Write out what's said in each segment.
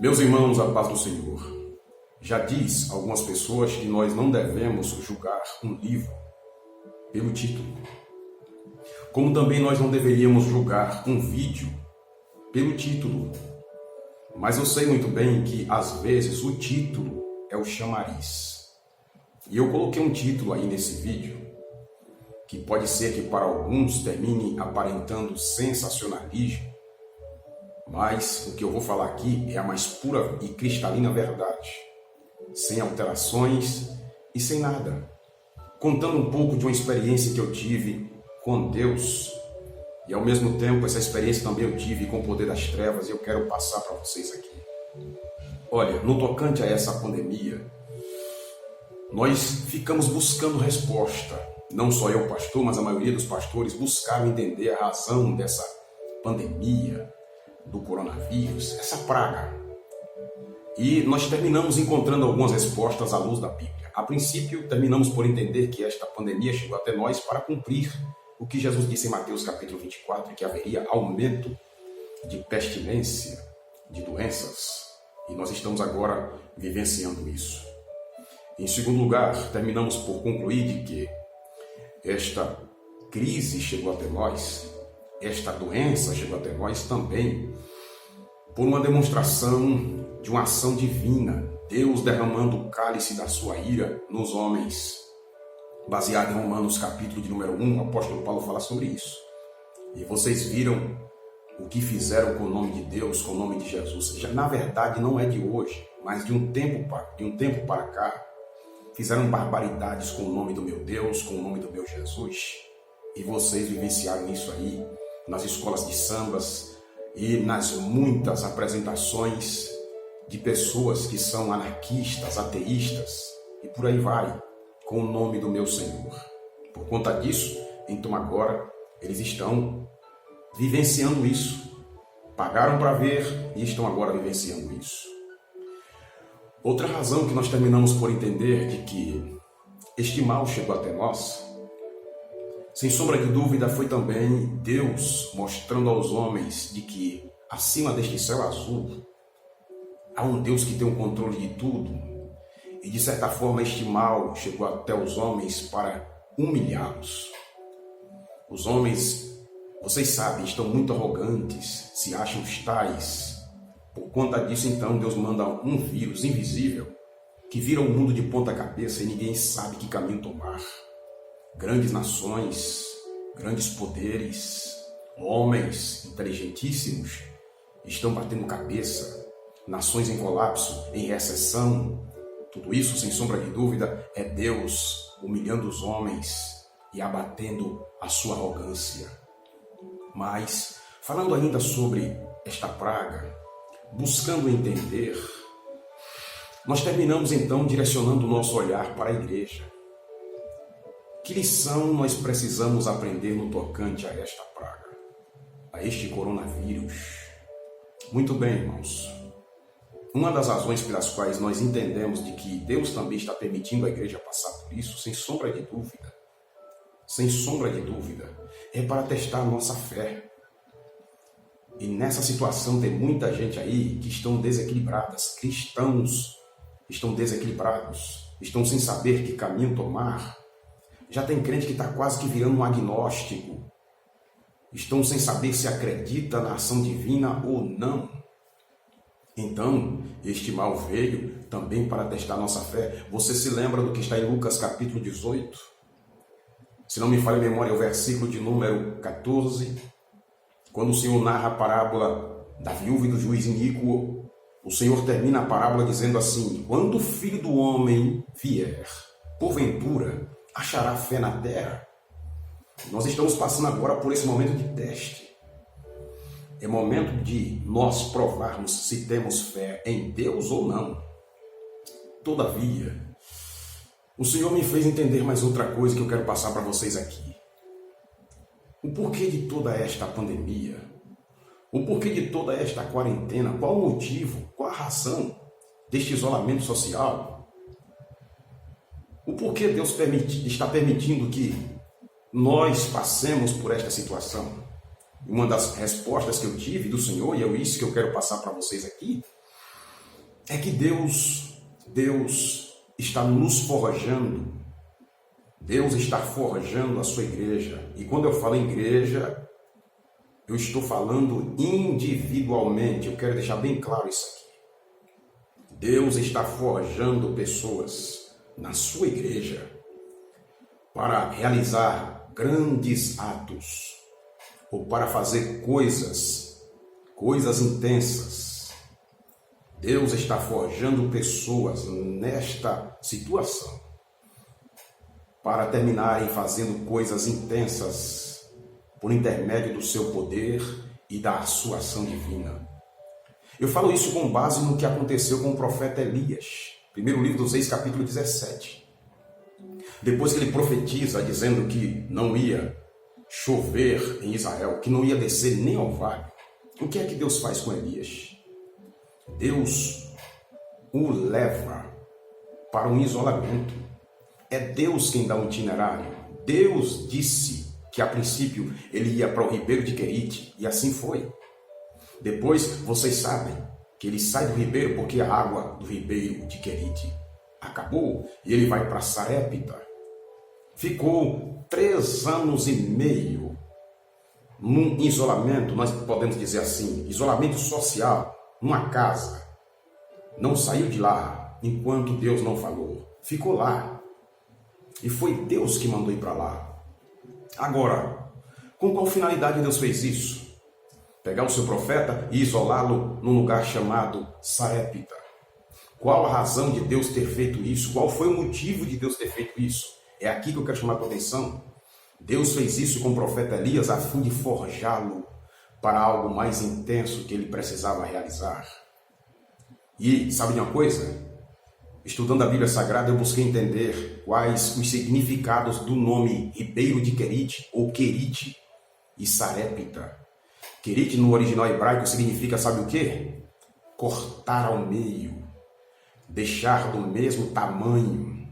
Meus irmãos, a paz do Senhor. Já diz algumas pessoas que nós não devemos julgar um livro pelo título. Como também nós não deveríamos julgar um vídeo pelo título. Mas eu sei muito bem que às vezes o título é o chamariz. E eu coloquei um título aí nesse vídeo que pode ser que para alguns termine aparentando sensacionalismo. Mas o que eu vou falar aqui é a mais pura e cristalina verdade, sem alterações e sem nada. Contando um pouco de uma experiência que eu tive com Deus e ao mesmo tempo essa experiência também eu tive com o poder das trevas e eu quero passar para vocês aqui. Olha, no tocante a essa pandemia, nós ficamos buscando resposta. Não só eu, pastor, mas a maioria dos pastores buscaram entender a razão dessa pandemia, do coronavírus, essa praga. E nós terminamos encontrando algumas respostas à luz da Bíblia. A princípio, terminamos por entender que esta pandemia chegou até nós para cumprir o que Jesus disse em Mateus capítulo 24, que haveria aumento de pestilência, de doenças. E nós estamos agora vivenciando isso. Em segundo lugar, terminamos por concluir de que esta crise chegou até nós, esta doença chegou até nós também por uma demonstração de uma ação divina, Deus derramando o cálice da sua ira nos homens. Baseado em Romanos capítulo de número 1, o apóstolo Paulo fala sobre isso. E vocês viram o que fizeram com o nome de Deus, com o nome de Jesus. Já, na verdade, não é de hoje, mas de um tempo para cá, fizeram barbaridades com o nome do meu Deus, com o nome do meu Jesus. E vocês vivenciaram isso aí nas escolas de sambas e nas muitas apresentações de pessoas que são anarquistas, ateístas e por aí vai, com o nome do meu Senhor. Por conta disso, então agora eles estão vivenciando isso. Pagaram para ver e estão agora vivenciando isso. Outra razão que nós terminamos por entender de que este mal chegou até nós, sem sombra de dúvida, foi também Deus mostrando aos homens de que acima deste céu azul há um Deus que tem o controle de tudo. E de certa forma este mal chegou até os homens para humilhá-los. Os homens, vocês sabem, estão muito arrogantes, se acham tais. Por conta disso, então, Deus manda um vírus invisível que vira o mundo de ponta cabeça e ninguém sabe que caminho tomar. Grandes nações, grandes poderes, homens inteligentíssimos estão batendo cabeça, nações em colapso, em recessão. Tudo isso, sem sombra de dúvida, é Deus humilhando os homens e abatendo a sua arrogância. Mas, falando ainda sobre esta praga, buscando entender, nós terminamos então direcionando o nosso olhar para a igreja. Que lição nós precisamos aprender no tocante a esta praga, a este coronavírus? Muito bem, irmãos. Uma das razões pelas quais nós entendemos de que Deus também está permitindo a igreja passar por isso, sem sombra de dúvida, é para testar a nossa fé. E nessa situação tem muita gente aí que estão desequilibradas, cristãos estão desequilibrados, estão sem saber que caminho tomar. Já tem crente que está quase que virando um agnóstico. Estão sem saber se acredita na ação divina ou não. Então, este mal veio também para testar nossa fé. Você se lembra do que está em Lucas capítulo 18? Se não me falha a memória, é o versículo de número 14. Quando o Senhor narra a parábola da viúva e do juiz iníquo, o Senhor termina a parábola dizendo assim: quando o Filho do Homem vier, porventura, achará fé na terra? Nós estamos passando agora por esse momento de teste. É momento de nós provarmos se temos fé em Deus ou não. Todavia, o Senhor me fez entender mais outra coisa que eu quero passar para vocês aqui. O porquê de toda esta pandemia? O porquê de toda esta quarentena? Qual o motivo? Qual a razão deste isolamento social? O porquê Deus está permitindo que nós passemos por esta situação? Uma das respostas que eu tive do Senhor, e é isso que eu quero passar para vocês aqui, é que Deus está nos forjando. Deus está forjando a sua igreja. E quando eu falo em igreja, eu estou falando individualmente. Eu quero deixar bem claro isso aqui. Deus está forjando pessoas na sua igreja para realizar grandes atos ou para fazer coisas intensas. Deus está forjando pessoas nesta situação para terminarem fazendo coisas intensas por intermédio do seu poder e da sua ação divina. Eu falo isso com base no que aconteceu com o profeta Elias. Primeiro livro dos Reis, capítulo 17. Depois que ele profetiza dizendo que não ia chover em Israel, que não ia descer nem ao vale, o que é que Deus faz com Elias? Deus o leva para um isolamento. É Deus quem dá um itinerário. Deus disse que a princípio ele ia para o ribeiro de Querite, e assim foi. Depois vocês sabem que ele sai do ribeiro porque a água do ribeiro de Querite acabou e ele vai para Sarepta. Ficou 3 anos e meio num isolamento, nós podemos dizer assim, isolamento social, numa casa. Não saiu de lá enquanto Deus não falou. Ficou lá. E foi Deus que mandou ir para lá. Agora, com qual finalidade Deus fez isso? Pegar o seu profeta e isolá-lo num lugar chamado Sarepta. Qual a razão de Deus ter feito isso? Qual foi o motivo de Deus ter feito isso? É aqui que eu quero chamar a tua atenção. Deus fez isso com o profeta Elias a fim de forjá-lo para algo mais intenso que ele precisava realizar. E sabe de uma coisa? Estudando a Bíblia Sagrada, eu busquei entender quais os significados do nome Ribeiro de Querite ou Querite e Sarepta. Querite no original hebraico significa, sabe o quê? Cortar ao meio, deixar do mesmo tamanho.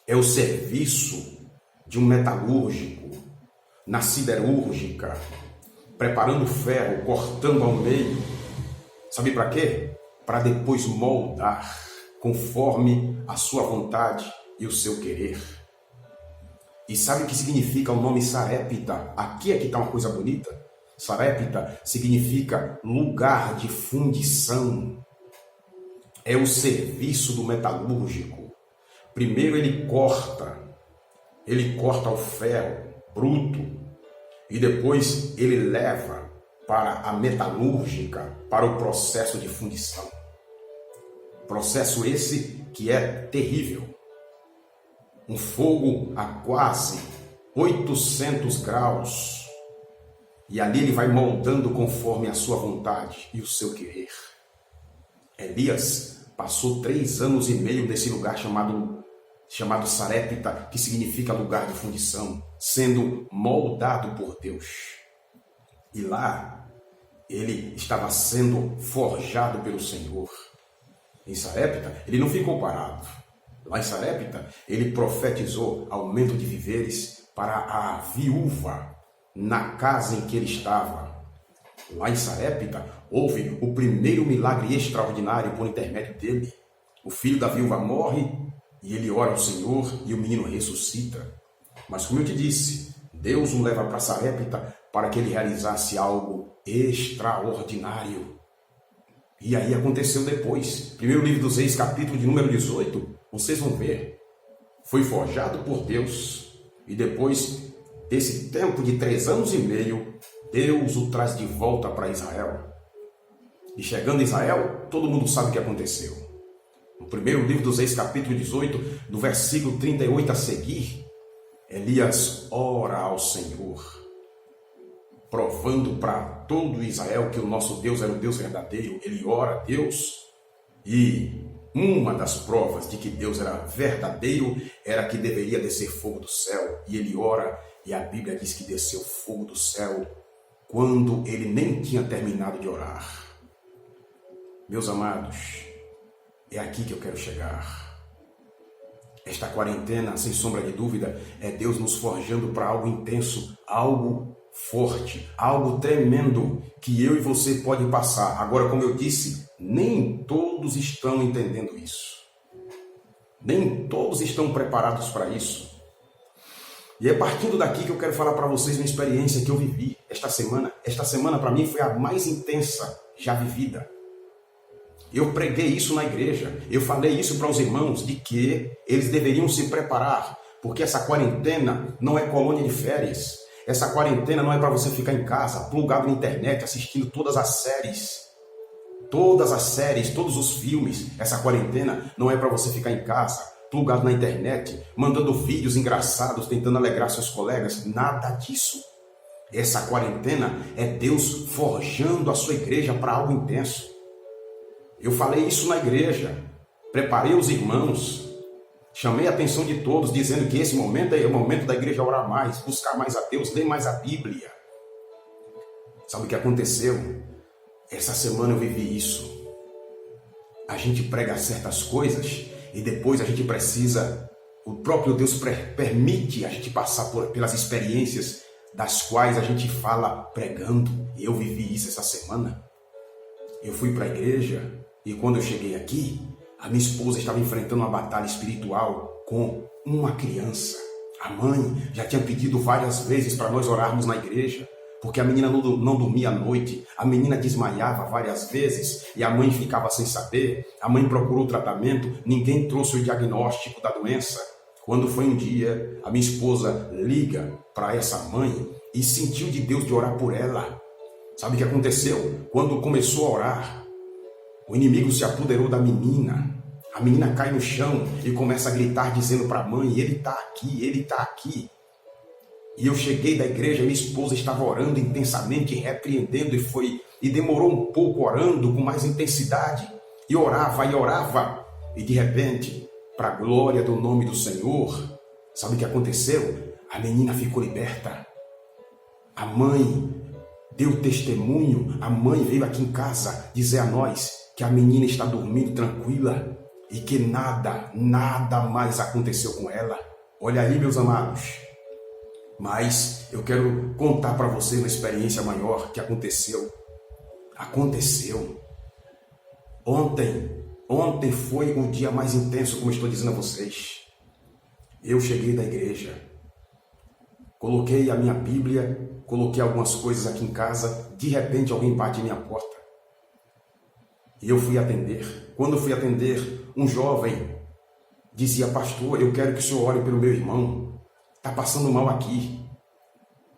É o serviço de um metalúrgico na siderúrgica, preparando ferro, cortando ao meio. Sabe para quê? Para depois moldar conforme a sua vontade e o seu querer. E sabe o que significa o nome Sarepta? Aqui é que está uma coisa bonita. Sarepta significa lugar de fundição. É o serviço do metalúrgico. Primeiro ele corta o ferro bruto e depois ele leva para a metalúrgica, para o processo de fundição. Processo esse que é terrível. Um fogo a quase 800 graus. E ali ele vai moldando conforme a sua vontade e o seu querer. Elias passou 3 anos e meio nesse lugar chamado Sarepta, que significa lugar de fundição, sendo moldado por Deus. E lá ele estava sendo forjado pelo Senhor. Em Sarepta, ele não ficou parado. Lá em Sarepta, ele profetizou aumento de víveres para a viúva na casa em que ele estava. Lá em Sarepta, houve o primeiro milagre extraordinário por intermédio dele. O filho da viúva morre e ele ora ao Senhor e o menino ressuscita. Mas como eu te disse, Deus o leva para Sarepta para que ele realizasse algo extraordinário. E aí aconteceu depois. Primeiro livro dos Reis, capítulo de número 18. Vocês vão ver. Foi forjado por Deus. E depois desse tempo de 3 anos e meio, Deus o traz de volta para Israel. E chegando em Israel, todo mundo sabe o que aconteceu. No primeiro livro dos Reis, capítulo 18, do versículo 38 a seguir, Elias ora ao Senhor, provando para todo Israel que o nosso Deus era o Deus verdadeiro. Ele ora a Deus e uma das provas de que Deus era verdadeiro era que deveria descer fogo do céu. E ele ora e a Bíblia diz que desceu fogo do céu quando ele nem tinha terminado de orar. Meus amados, é aqui que eu quero chegar. Esta quarentena, sem sombra de dúvida, é Deus nos forjando para algo intenso, algo forte, algo tremendo que eu e você pode passar. Agora, como eu disse, nem todos todos estão entendendo isso. Nem todos estão preparados para isso. E é partindo daqui que eu quero falar para vocês uma experiência que eu vivi esta semana. Esta semana para mim foi a mais intensa já vivida. Eu preguei isso na igreja. Eu falei isso para os irmãos de que eles deveriam se preparar, porque essa quarentena não é colônia de férias. Essa quarentena não é para você ficar em casa, plugado na internet, assistindo todas as séries, todos os filmes. Essa quarentena não é para você ficar em casa, plugado na internet, mandando vídeos engraçados, tentando alegrar seus colegas. Nada disso. Essa quarentena é Deus forjando a sua igreja para algo intenso. Eu falei isso na igreja, preparei os irmãos, chamei a atenção de todos, dizendo que esse momento é o momento da igreja orar mais, buscar mais a Deus, ler mais a Bíblia. Sabe o que aconteceu? Essa semana eu vivi isso. A gente prega certas coisas e depois a gente precisa, o próprio Deus permite a gente passar pelas experiências das quais a gente fala pregando. E eu vivi isso essa semana. Eu fui para a igreja e quando eu cheguei aqui, a minha esposa estava enfrentando uma batalha espiritual com uma criança. A mãe já tinha pedido várias vezes para nós orarmos na igreja, porque a menina não dormia à noite, a menina desmaiava várias vezes e a mãe ficava sem saber. A mãe procurou tratamento, ninguém trouxe o diagnóstico da doença. Quando foi um dia, a minha esposa liga para essa mãe e sentiu de Deus de orar por ela. Sabe o que aconteceu? Quando começou a orar, o inimigo se apoderou da menina. A menina cai no chão e começa a gritar dizendo para a mãe: ele está aqui, ele está aqui. E eu cheguei da igreja, minha esposa estava orando intensamente, repreendendo, e demorou um pouco orando com mais intensidade, e orava, e de repente, para a glória do nome do Senhor, sabe o que aconteceu? A menina ficou liberta. A mãe deu testemunho, a mãe veio aqui em casa dizer a nós que a menina está dormindo tranquila e que nada mais aconteceu com ela. Olha aí, meus amados. Mas eu quero contar para vocês uma experiência maior que aconteceu. Ontem foi o dia mais intenso, como eu estou dizendo a vocês. Eu cheguei da igreja, coloquei a minha Bíblia, coloquei algumas coisas aqui em casa, de repente alguém bate em minha porta. E eu fui atender. Quando eu fui atender, um jovem dizia: pastor, eu quero que o senhor ore pelo meu irmão. Está passando mal aqui.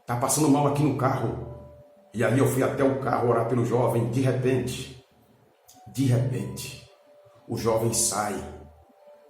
Está passando mal aqui no carro. E aí eu fui até o carro orar pelo jovem. De repente, o jovem sai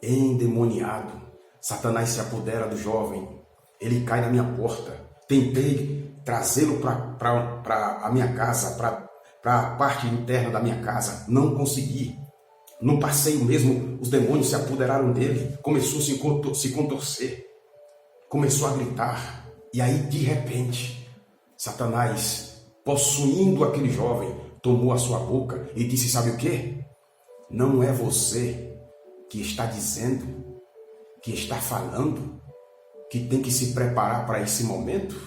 endemoniado. Satanás se apodera do jovem. Ele cai na minha porta. Tentei trazê-lo para a minha casa, para a parte interna da minha casa. Não consegui. No passeio mesmo, os demônios se apoderaram dele. Começou a se contorcer. Começou a gritar. E aí, de repente, Satanás, possuindo aquele jovem, tomou a sua boca e disse: sabe o quê? Não é você que está dizendo, que está falando, que tem que se preparar para esse momento?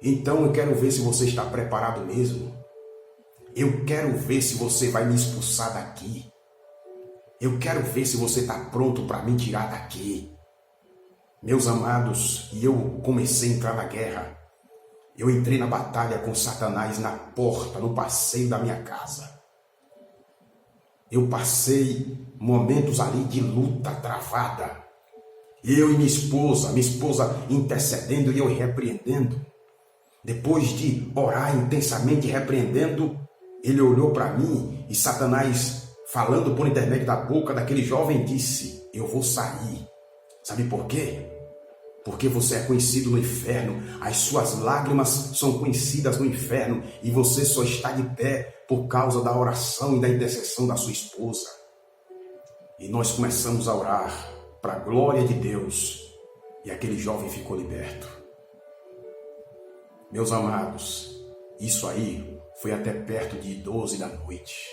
Então eu quero ver se você está preparado mesmo. Eu quero ver se você vai me expulsar daqui. Eu quero ver se você está pronto para me tirar daqui. Meus amados, e eu comecei a entrar na guerra. Eu entrei na batalha com Satanás na porta, no passeio da minha casa. Eu passei momentos ali de luta travada. Eu e minha esposa intercedendo e eu repreendendo. Depois de orar intensamente repreendendo, ele olhou para mim e Satanás, falando por intermédio da boca daquele jovem, disse: eu vou sair. Sabe por quê? Porque você é conhecido no inferno, as suas lágrimas são conhecidas no inferno e você só está de pé por causa da oração e da intercessão da sua esposa. E nós começamos a orar para a glória de Deus e aquele jovem ficou liberto. Meus amados, isso aí foi até perto de 12 da noite.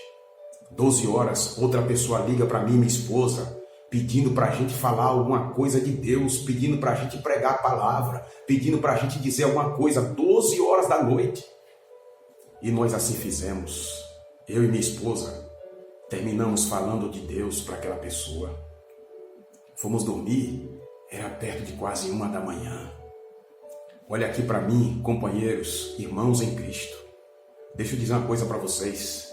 12 horas, outra pessoa liga para mim, minha esposa, pedindo para a gente falar alguma coisa de Deus, pedindo para a gente pregar a palavra, pedindo para a gente dizer alguma coisa, 12 horas da noite. E nós assim fizemos, eu e minha esposa. Terminamos falando de Deus para aquela pessoa. Fomos dormir, era perto de quase 1 da manhã. Olha aqui para mim, companheiros, irmãos em Cristo. Deixa eu dizer uma coisa para vocês.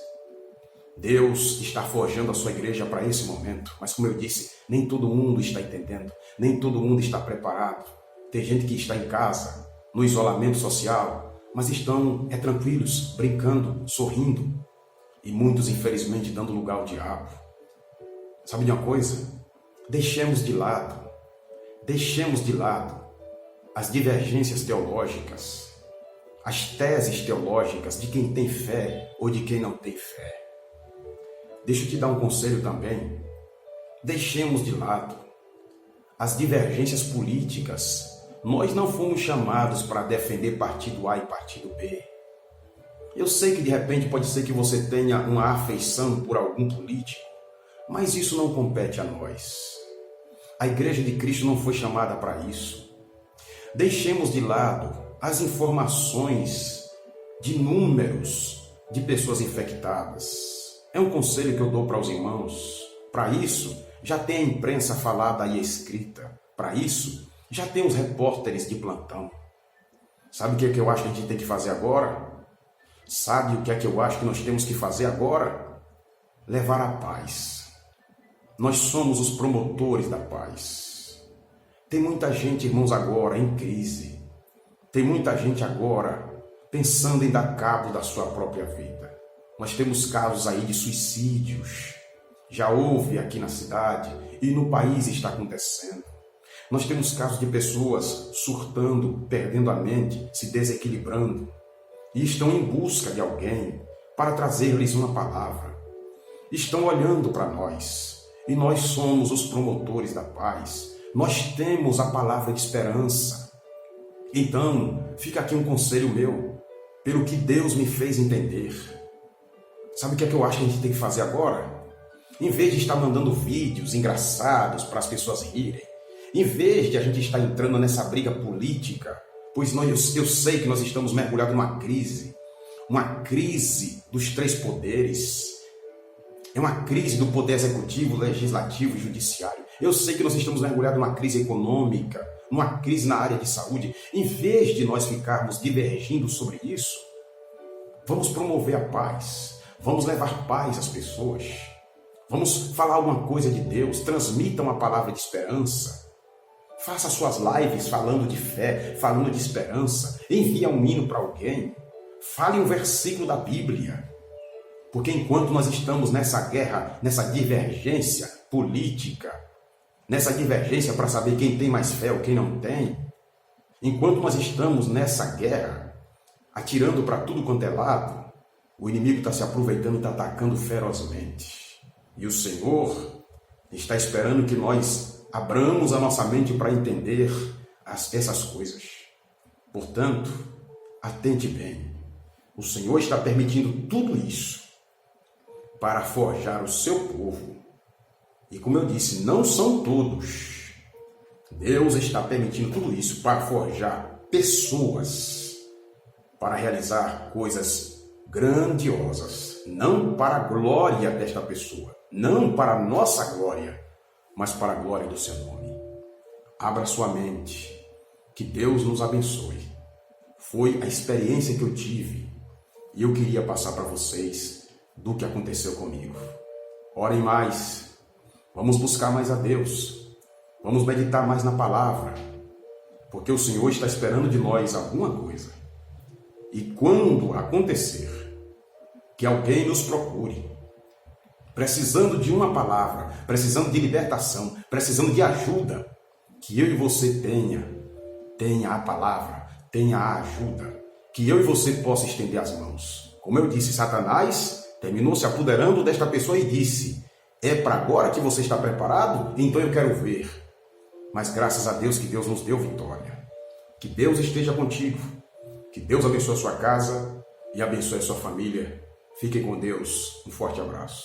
Deus está forjando a sua igreja para esse momento. Mas como eu disse, nem todo mundo está entendendo. Nem todo mundo está preparado. Tem gente que está em casa, no isolamento social, mas estão tranquilos, brincando, sorrindo. E muitos, infelizmente, dando lugar ao diabo. Sabe de uma coisa? Deixemos de lado as divergências teológicas, as teses teológicas de quem tem fé ou de quem não tem fé. Deixa eu te dar um conselho também. Deixemos de lado as divergências políticas. Nós não fomos chamados para defender partido A e partido B. Eu sei que de repente pode ser que você tenha uma afeição por algum político, mas isso não compete a nós. A Igreja de Cristo não foi chamada para isso. Deixemos de lado as informações de números de pessoas infectadas. É um conselho que eu dou para os irmãos. Para isso, já tem a imprensa falada e escrita. Para isso, já tem os repórteres de plantão. Sabe o que é que eu acho que a gente tem que fazer agora? Sabe o que é que eu acho que nós temos que fazer agora? Levar a paz. Nós somos os promotores da paz. Tem muita gente, irmãos, agora em crise. Tem muita gente agora pensando em dar cabo da sua própria vida. Nós temos casos aí de suicídios. Já houve aqui na cidade e no país está acontecendo. Nós temos casos de pessoas surtando, perdendo a mente, se desequilibrando. E estão em busca de alguém para trazer-lhes uma palavra. Estão olhando para nós. E nós somos os promotores da paz. Nós temos a palavra de esperança. Então, fica aqui um conselho meu, pelo que Deus me fez entender. Sabe o que é que eu acho que a gente tem que fazer agora? Em vez de estar mandando vídeos engraçados para as pessoas rirem, em vez de a gente estar entrando nessa briga política, pois eu sei que nós estamos mergulhados numa crise dos 3 poderes. É uma crise do poder executivo, legislativo e judiciário. Eu sei que nós estamos mergulhados numa crise econômica, numa crise na área de saúde. Em vez de nós ficarmos divergindo sobre isso, vamos promover a paz. Vamos levar paz às pessoas. Vamos falar alguma coisa de Deus. Transmitam a palavra de esperança. Faça suas lives falando de fé, falando de esperança. Envie um hino para alguém. Fale um versículo da Bíblia. Porque enquanto nós estamos nessa guerra, nessa divergência política, nessa divergência para saber quem tem mais fé ou quem não tem, enquanto nós estamos nessa guerra, atirando para tudo quanto é lado, o inimigo está se aproveitando e está atacando ferozmente. E o Senhor está esperando que nós abramos a nossa mente para entender essas coisas. Portanto, atente bem. O Senhor está permitindo tudo isso para forjar o seu povo. E como eu disse, não são todos. Deus está permitindo tudo isso para forjar pessoas, para realizar coisas grandiosas, não para a glória desta pessoa, não para a nossa glória, mas para a glória do seu nome. Abra sua mente, que Deus nos abençoe. Foi a experiência que eu tive e eu queria passar para vocês do que aconteceu comigo. Orem mais, vamos buscar mais a Deus, vamos meditar mais na palavra, porque o Senhor está esperando de nós alguma coisa. E quando acontecer que alguém nos procure, precisando de uma palavra, precisando de libertação, precisando de ajuda, que eu e você tenha a palavra, tenha a ajuda, que eu e você possa estender as mãos. Como eu disse, Satanás terminou se apoderando desta pessoa e disse: é para agora que você está preparado? Então eu quero ver. Mas graças a Deus que Deus nos deu vitória. Que Deus esteja contigo. Que Deus abençoe a sua casa e abençoe a sua família. Fiquem com Deus. Um forte abraço.